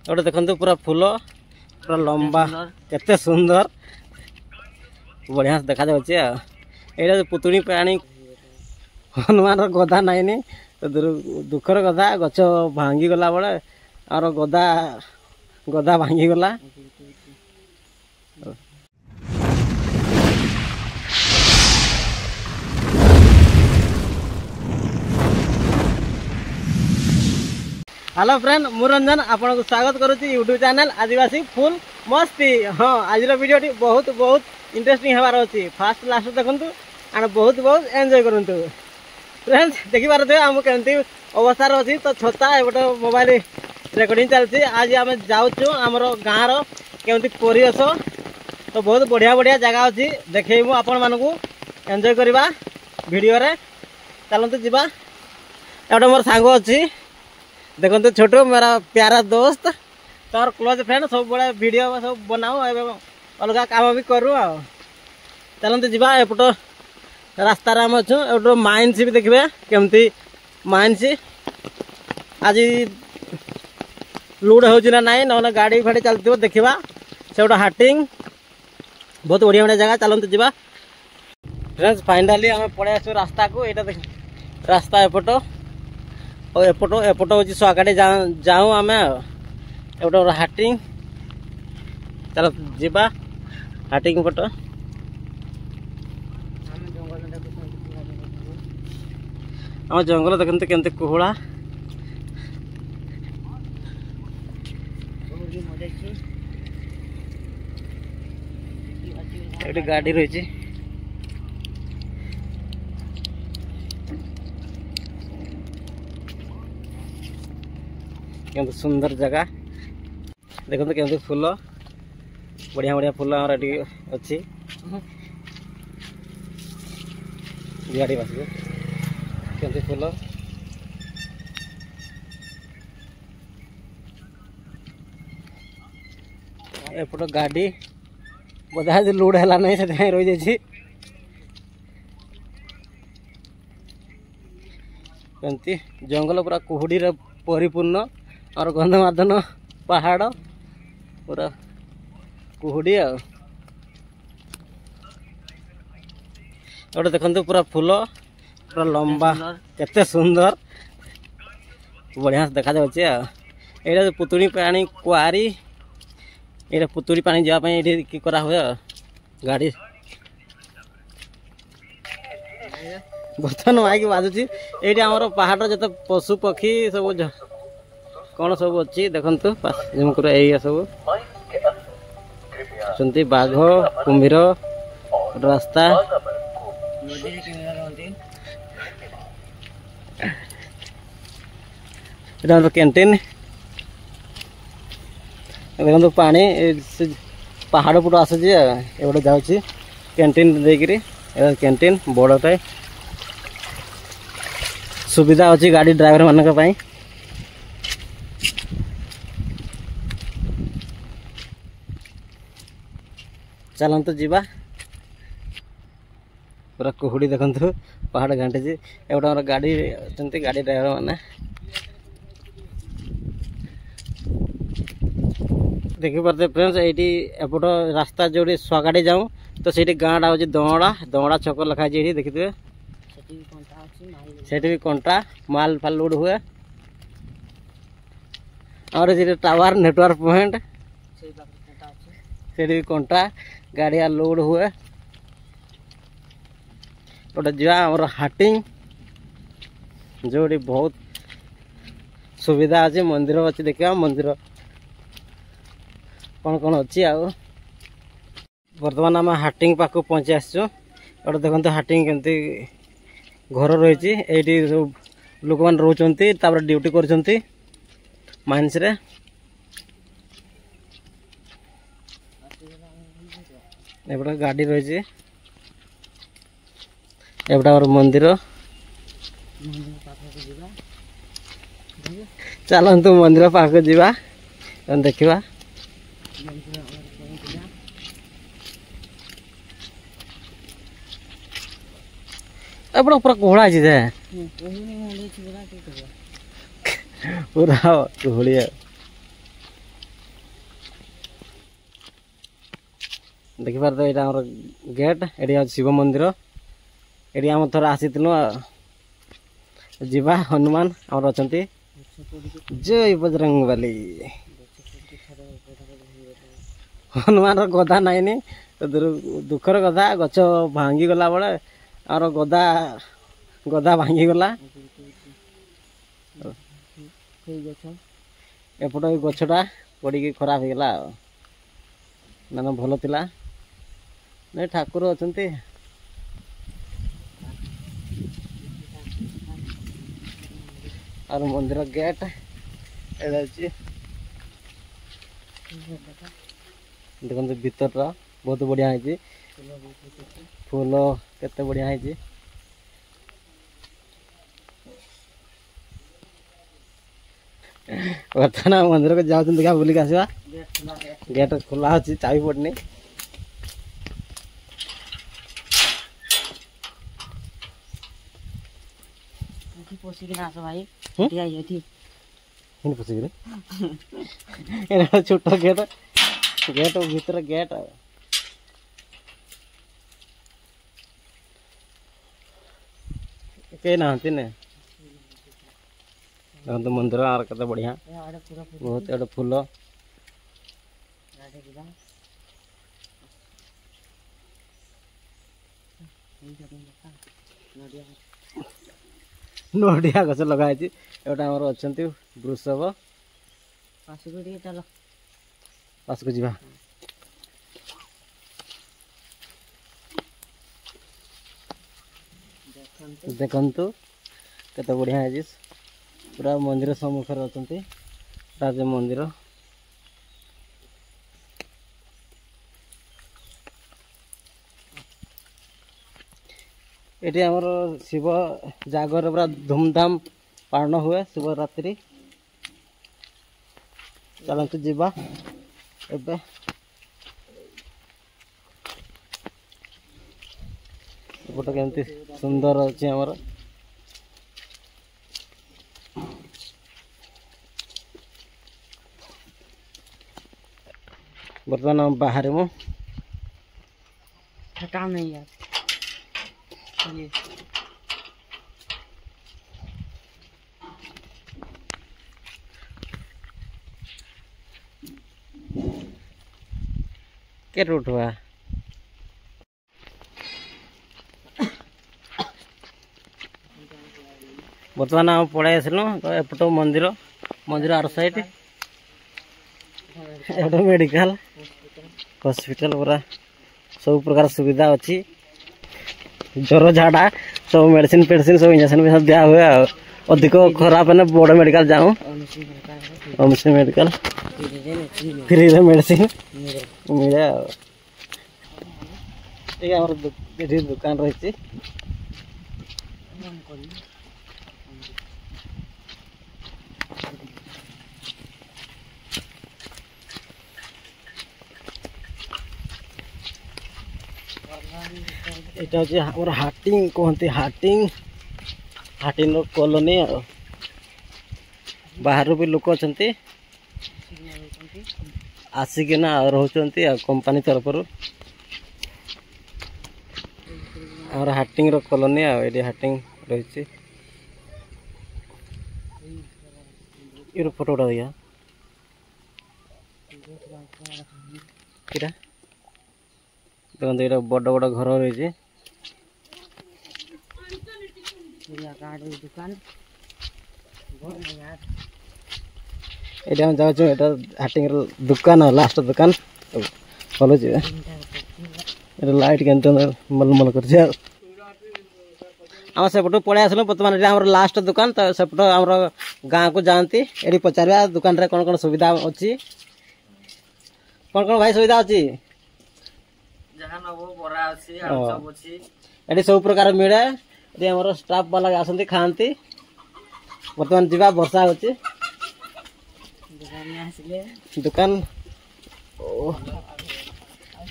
गोटे देखते पूरा फूल पूरा लंबा केते सुंदर बढ़िया से देखा जाऊँच। यहाँ पुतुणी प्राणी हनुमान गदा नाइनी तो दुखर कथा गच भांगीगला बेले आर गदा गदा भांगीगला। हेलो फ्रेंड मु रंजन आपन को स्वागत करुच्ची यूट्यूब चैनल आदिवासी फुल मस्ती। हाँ आज वीडियो बहुत बहुत इंटरेस्टिंग होबार अच्छी फास्ट लास्ट देखु एंड बहुत बहुत एंजॉय करूँ। फ्रेंड्स देखिपार थे आम केमती अवस्थार अच्छी तो छता एपटे मोबाइल रेकर्डिंग चलती। आज आम जाऊँ आमर गाँव केमती परिवेश तो बहुत बढ़िया बढ़िया जगह अच्छी देखू आपण मानक एंजॉय करवा वीडियो रे। चलते जावा एपटे मोर सांग अच्छी देखते छोटू मेरा प्यारा दोस्त तार क्लोज फ्रेंड सब बड़े वीडियो सब बनाऊ अलग काम भी करूँ। चलते जावा एपट रास्तार आम अच्छु एपट माइन्स भी देखिए केमती माइन्स आज लुड हो ना ना गाड़ी फाड़ी चलती देखा से गोटे हाटिंग बहुत बढ़िया बढ़िया जगह। चलते जावा फ्रेंड्स फाइनाली आम पड़े आसू रास्ता को यहाँ देख रास्ता एपट और एपट एपट हूँ स्वागाटे जाऊँ आम एपट हाटिंग। चलो जीवा हाटिंग पट आम जंगल देखते केमती कुहड़ा ये गाड़ी रही केमती सुंदर जगह देखते केमती फूल बढ़िया बढ़िया फूल ये अच्छी गाड़ी बस केमती फूल एपट गाड़ी बोधा आज लोड है ना से रही जाइए केमती जंगल पूरा कुहुड़ी परिपूर्ण और गंधमादन पहाड़ पूरा कुहुड़ी गोटे देखते पूरा फूल पूरा लंबा केते सुंदर बढ़िया से देखा जाऊँच। यहाँ पुतुणी प्राणी कुआरी ये पुतुड़ी पानी जावाई कि करा हुए गाड़ी बर्तमान माइक बाजुची ये आमर पहाड़ जो पशु पक्षी सब कौन सब अच्छी देखु जमकर सब बाघ कुम्भीर रास्ता कैंटीन देखो पानी पहाड़ पट आसूसी एपटे जाऊँगी कैंटीन देकर कैंटीन बड़टे सुविधा अच्छी गाड़ी ड्राइवर मान चलते जीवा पूरा कुहुड़ी देखु पहाड़ घाटी एपटे गाड़ी गाड़ी ड्राइवर मैंने देखी पारे फ्रेंड्स ये एपट रास्ता जो स्वागाटे जाऊँ तो सीटी गाँटा हूँ दौड़ा दौड़ा छक लिखाई ये देखिए से भी कंटा माल फाल लोड हुए और ये टावर नेटवर्क पॉइंट से भी कंटा गाड़िया लोड हुए गोटे जा हाटिंग जो बहुत सुविधा अच्छी मंदिर अच्छी देखा मंदिर कौन कौन अच्छी बर्तमान आम हाटिंग पाक पहुँची आसचु गोटे देखते हाटिंग केमती घर रही ये लोक मैंने रोचती ड्यूटी कर माइन्स रे एपटे गाड़ी रही एपटे और मंदिर चलतु मंदिर पाक जावा देखा एपटे पूरा कोहड़ा है पूरा कोहड़ी देखिपार तो यहाँ आम गेट ये शिव मंदिर ये आम थोड़ा आसी जीवा हनुमान आमर अच्छा जय बजरंग बली हनुमान गदा नाइनी तो दुखर कथा गच भांगी गला बेले आम गदा गदा भांगी गला एपट गछटा पड़ी खराब हो गला ना भल थिला नहीं ठाकुर अच्छा और मंदिर गेट देखते भीतर बहुत बढ़िया है फूल केते बढ़िया है बर्तमान मंदिर को जाऊँ देखा बुलिक आसवा गेट खोला अच्छी चाबी पड़नी छोट गेट गेट भीतर गेट कई ना तो मंदिर आर कत बढ़िया बहुत एड फूल नडिया गछ लगाई एटा आमर अच्छा वृषभ पास को जीवा देखंतु केते बढ़िया है पूरा मंदिर सम्मुख अच्छा राज मंदिर ये आमर शिव जागर पूरा धूमधाम पालन हुए शिवरात्रि चलते जीवा एबे एपट केमती सुंदर अच्छी आमर बर्तमान हम बाहर मु काम नहीं यार के रूट हुआ बर्तमान हम पढ़ाई आसलु एपट मंदिर मंदिर आर साइड एपट मेडिकल हॉस्पिटल पूरा सब प्रकार सुविधा अच्छी ज्वर झाड़ा सब मेडिसिन पेडिसिन सब इंजेक्शन भी सब दिया हुए अधिक खराब है बड़ मेडिकल जाऊँ ओमसी मेडिकल फ्री मेडिसिन मिले ये दुकान रही यहाँ हूँ हाटिंग कहते हाटिंग हाटिंग कॉलोनी बाहर भी लोक अच्छा आसिकिना रोचंती कंपनी तरफ और हाटिंग कॉलोनी ये हाटिंग रही ये फोटो उठा दिया देखते ये बड़ बड़ घर रही दुकान ये हम जाऊँ हाटिंग दुकान लास्ट दुकान भल लाइट के मलमल कर सेपट पड़े आसल बर्तमान ये लास्ट दुकान तो सेपट आम गाँव को जाती ये पचार दुकान रे कौन कौन सुविधा अच्छी कौन कौन भाई सुविधा अच्छी ये सब प्रकार मिले ये आम स्टाफ वाला आसती खाती बर्तमान जीवा वर्षा होची दुकान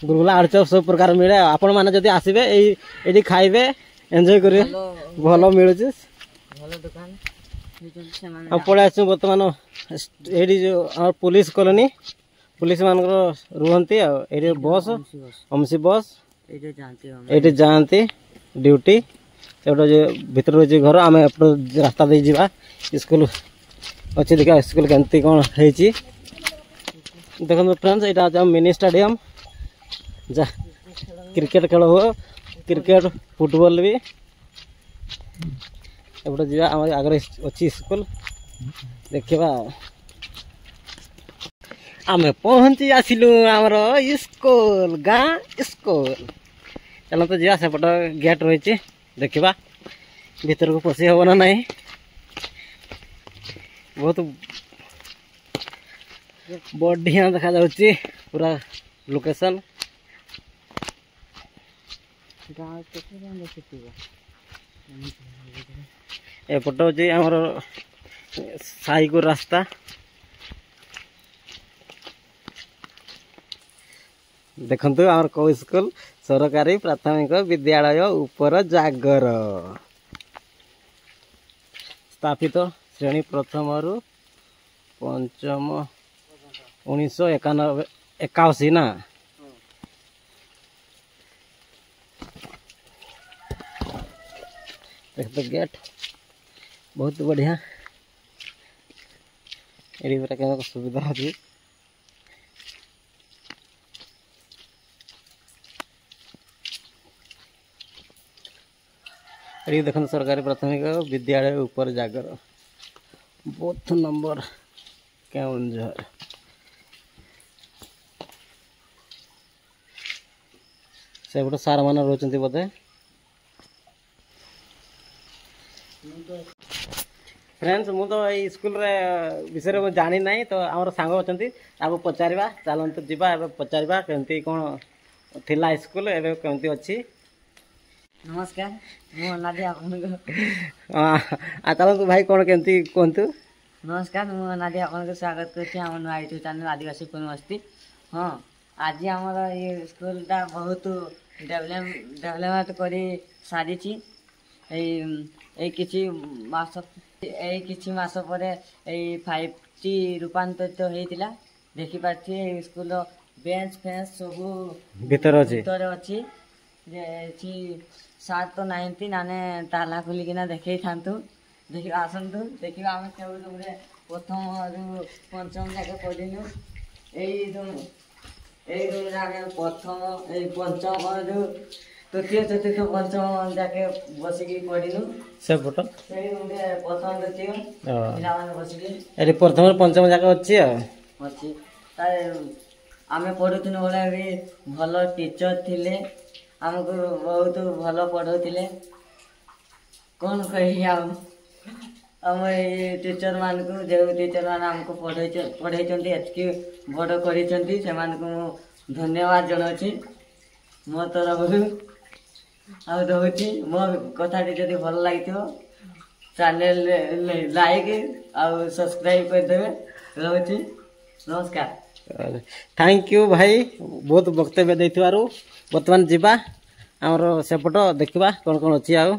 गुलगुला आलुचप सब प्रकार मिले आपण माने जदि आसीबे एडी खाइबे एंजॉय करिवे भलो मिलुची भलो दुकान हम पड़े आछू बर्तमान एडी जो पुलिस कॉलोनी पुलिस मान रुहंती ये बस अंशी बस ये जाती ड्यूटी से भीतर रही घर आम रास्ता दे जावा स्कूल अच्छी देखा स्कूल केमती कौन है देखो फ्रेंड्स यहाँ मिनी स्टेडियम जा क्रिकेट खेल हो क्रिकेट फुटबॉल भी एपटे जा आगे अच्छी स्कूल देखा आम पहुँची आसिलु आमर स्कूल गाँ स्कूल चलो तो जा सेपट गेट रही देखा भीतर को पशि हम ना नहीं बहुत बढ़िया देखा जाउची पूरा लोकेशन एपट हूँ आमर साई को रास्ता देखंतु आमर को स्कूल सरकारी प्राथमिक विद्यालय उपर जागर स्थापित श्रेणी प्रथम रु पंचम 1981 ना देख तो गेट बहुत बढ़िया ये सुविधा अच्छी ये देखो सरकारी प्राथमिक विद्यालय उपर जागर बूथ नंबर केउंझर से गोटे सार मान रोचंती बोधे फ्रेंड्स मु तो ये स्कूल रे विषय में जानी ना तो आमर सांग अच्छा पचारा चलते जावा पचारा केमती कौन थिला स्कूल एवं केमती अच्छी नमस्कार मो नादिया चलतु भाई कौन केमती कहतु नमस्कार मो नादिया आपन स्वागत करछि हमर नुआ यूट्यूब चैनल आदिवासी पूर्ण मस्ती। हाँ आज हमर ये स्कूल टा बहुत डेवलपमेंट करी सारी किछि मास परे 5T रूपांतरित होइतिला देखि पाछि स्कूल बेंच फेंच सब भीतर अछि जे सार तो नाइंती नाने ताला खोलिकिना देखई थांतु देखि आसंतु देखिबा आमे केउ रे प्रथम रु पंचम जाके पढिनु एई रूम जाके प्रथम एई पंचम रु तृतीय चतुर्थ पंचम जाके बसिकी पढिनु से फोटो सेई रूम रे प्रथम तृतीय पिला माने बसिकी एरे प्रथम पंचम जाके अछि तारे आमे पढुथिनु बोले भी भलो टीचर थिले आमको बहुत भल पढ़ौले कौन कही आम ये टीचर मान को जो टीचर मान आमको पढ़े एतकी बड़ कर धन्यवाद जनाऊँगी मो तरफ रोचे मो कथाटी जब भल लगी चैनल लाइक आउ सब्सक्राइब करदेवे रोचे नमस्कार थैंक यू भाई बहुत वक्तव्य देथिबारु बर्तमान जीवा आमर सेपट देखा कौन कौन अच्छी आउ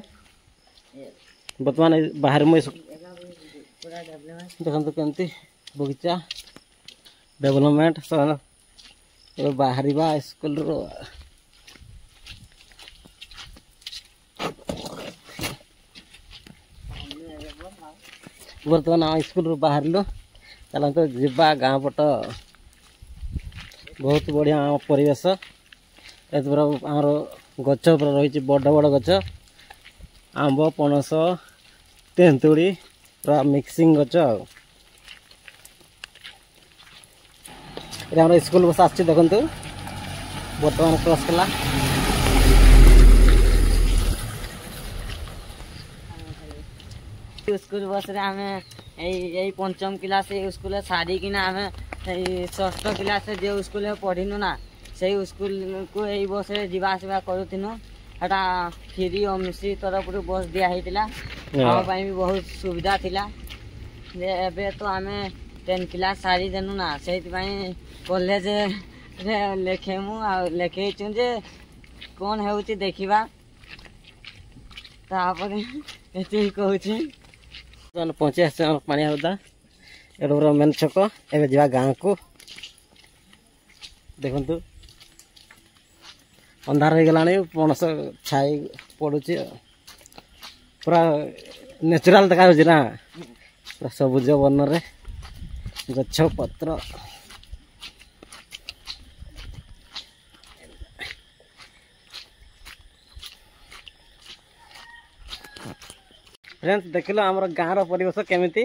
बर्तमान बाहर मुझे देखते केमती बगीचा डेवलपमेंट बाहर स्कूल बर्तमान आम स्कूल बाहर चलते जीवा गाँ पट बहुत बढ़िया परिवेश आमर गच रही बड़ बड़ गच आंब पणस तेंतुड़ी पूरा मिक्सिंग गच आम स्कूल बस आस देखु बर्तमान क्रॉस कला स्कूल बस रे आमे यही पंचम क्लास स्कूल सारी किना आमे षष्ठ क्लास जो स्कूल पढ़िनु ना से स्कूल को यही बस रे जीवा आसवा करूथिनु हटा फ्री ओमसी तरफ बस दिया हेतिला हम भी बहुत सुविधा थिला एबे तो आमे 10 क्लास सारी देनु ना से कॉलेज रे लेखेमु आ लेखेचु जे कौन हेउची देखिबा तापरे एते कहूची पहुँचे पानी होता एडोर मेन छक ए जा गाँव को देखंतु अंधार हो गलानी पणस छाई पड़ुची पूरा नेचुरल देखा ना पूरा सबुज वर्ण रे गछ पत्र फ्रेंड्स देखिल आम गाँव परिवेश केमिति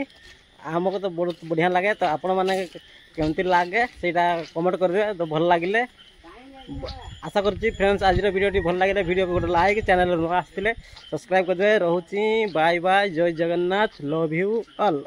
आमको तो बहुत बढ़िया लगे तो आपण मैंने केमती लगे से कमेंट करेंगे तो भल लगे आशा करुँची फ्रेंड्स आज वीडियो भल लगे वीडियो को गोटे लाइक चैनल नुआ आसते सब्सक्राइब करदे रोची बाय बाय जय जगन्नाथ लव यू ऑल।